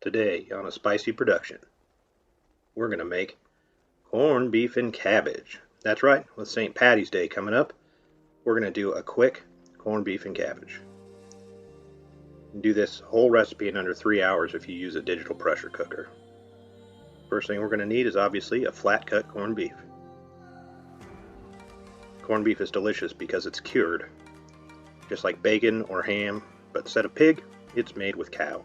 Today on a spicy production, we're going to make corned beef and cabbage. That's right, with St. Patty's Day coming up, we're going to do a quick corned beef and cabbage. You can do this whole recipe in under 3 hours if you use a digital pressure cooker. First thing we're going to need is obviously a flat cut corned beef. Corned beef is delicious because it's cured, just like bacon or ham, but instead of pig, it's made with cow.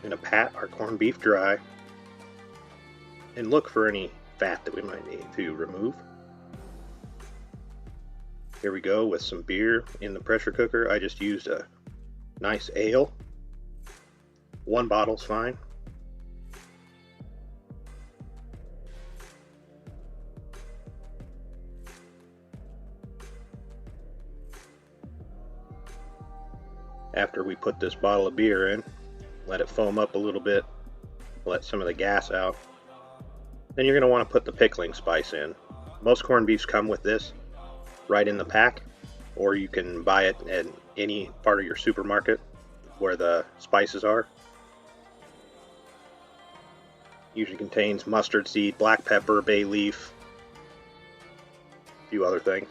I'm going to pat our corned beef dry and look for any fat that we might need to remove. Here we go with some beer in the pressure cooker. I just used a nice ale. 1 bottle's fine. After we put this bottle of beer in, let it foam up a little bit, let some of the gas out. Then you're going to want to put the pickling spice in. Most corned beefs come with this right in the pack, or you can buy it at any part of your supermarket where the spices are. Usually contains mustard seed, black pepper, bay leaf, a few other things.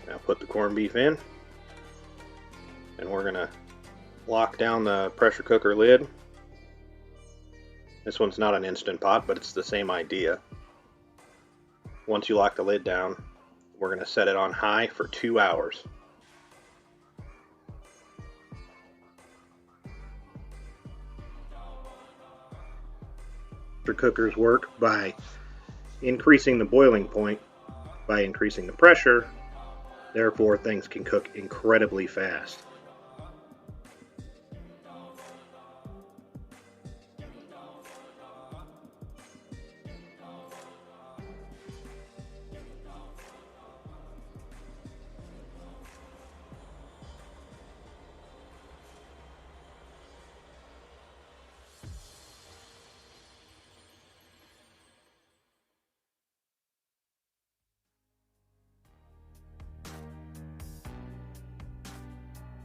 Now put the corned beef in, and we're going to lock down the pressure cooker lid. This one's not an Instant Pot, but it's the same idea. Once you lock the lid down, we're going to set it on high for 2 hours. Pressure cookers work by increasing the boiling point, by increasing the pressure. Therefore, things can cook incredibly fast.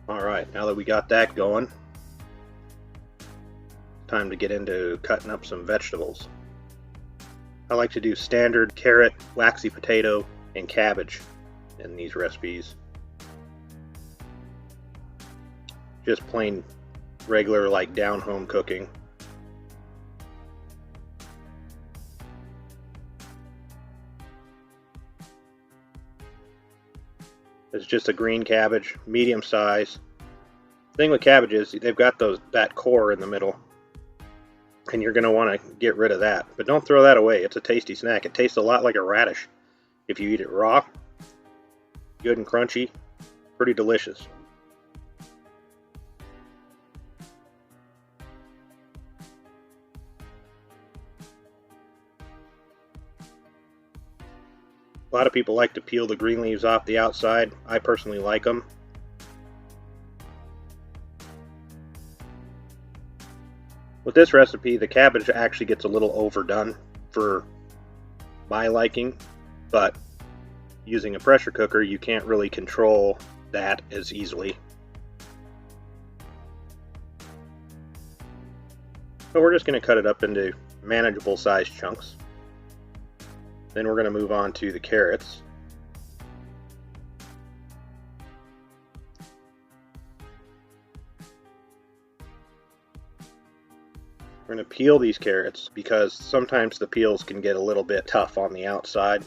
Alright, now that we got that going, time to get into cutting up some vegetables. I like to do standard carrot, waxy potato, and cabbage in these recipes. Just plain regular, like down home cooking. It's just a green cabbage, medium size. The thing with cabbage is they've got that core in the middle, and you're going to want to get rid of that. But don't throw that away. It's a tasty snack. It tastes a lot like a radish if you eat it raw. Good and crunchy, pretty delicious. A lot of people like to peel the green leaves off the outside. I personally like them. With this recipe, the cabbage actually gets a little overdone for my liking, but using a pressure cooker, you can't really control that as easily. So we're just going to cut it up into manageable sized chunks. Then we're going to move on to the carrots. We're going to peel these carrots because sometimes the peels can get a little bit tough on the outside.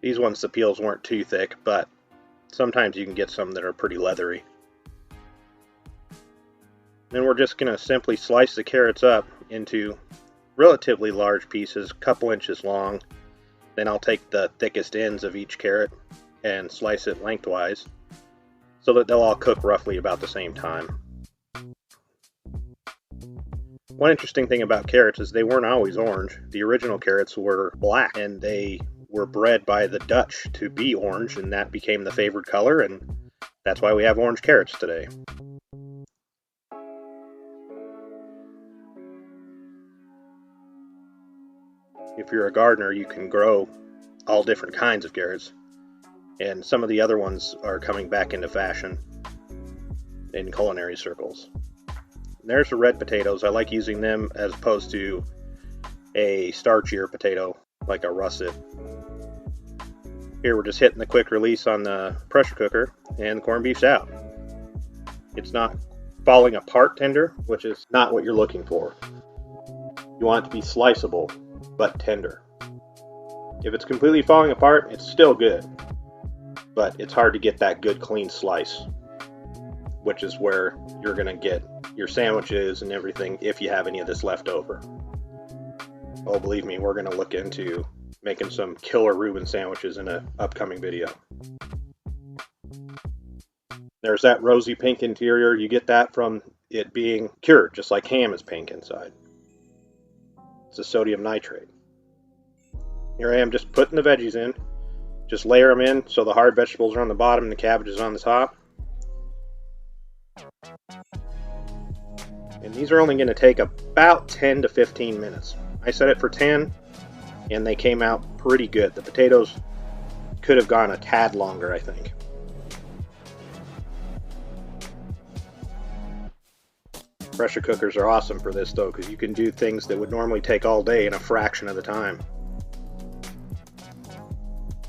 These ones, the peels weren't too thick, but sometimes you can get some that are pretty leathery. Then we're just going to simply slice the carrots up into relatively large pieces, a couple inches long. Then I'll take the thickest ends of each carrot and slice it lengthwise so that they'll all cook roughly about the same time. One interesting thing about carrots is they weren't always orange. The original carrots were black, and they were bred by the Dutch to be orange, and that became the favored color, and that's why we have orange carrots today. if you're a gardener, you can grow all different kinds of carrots, and some of the other ones are coming back into fashion in culinary circles. There's the red potatoes. I like using them as opposed to a starchier potato like a russet. Here we're just hitting the quick release on the pressure cooker and the corned beef's out. It's not falling apart tender, which is not what you're looking for. You want it to be sliceable, but tender. If it's completely falling apart, it's still good, but it's hard to get that good clean slice, which is where you're going to get your sandwiches and everything if you have any of this left over. Oh, believe me, we're going to look into making some killer Reuben sandwiches in an upcoming video. There's that rosy pink interior. You get that from it being cured, just like ham is pink inside. It's a sodium nitrate. Here I am just putting the veggies in. Just layer them in so the hard vegetables are on the bottom and the cabbage is on the top. And these are only going to take about 10 to 15 minutes. I set it for 10 and they came out pretty good. The potatoes could have gone a tad longer, I think. Pressure cookers are awesome for this though, because you can do things that would normally take all day in a fraction of the time.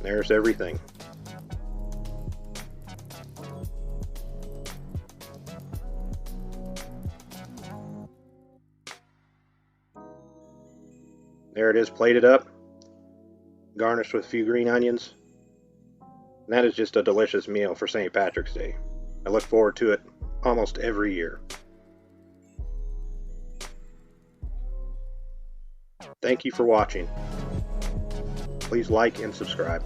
There's everything. There it is, plated up, garnished with a few green onions. And that is just a delicious meal for St. Patrick's Day. I look forward to it almost every year. Thank you for watching. Please like and subscribe.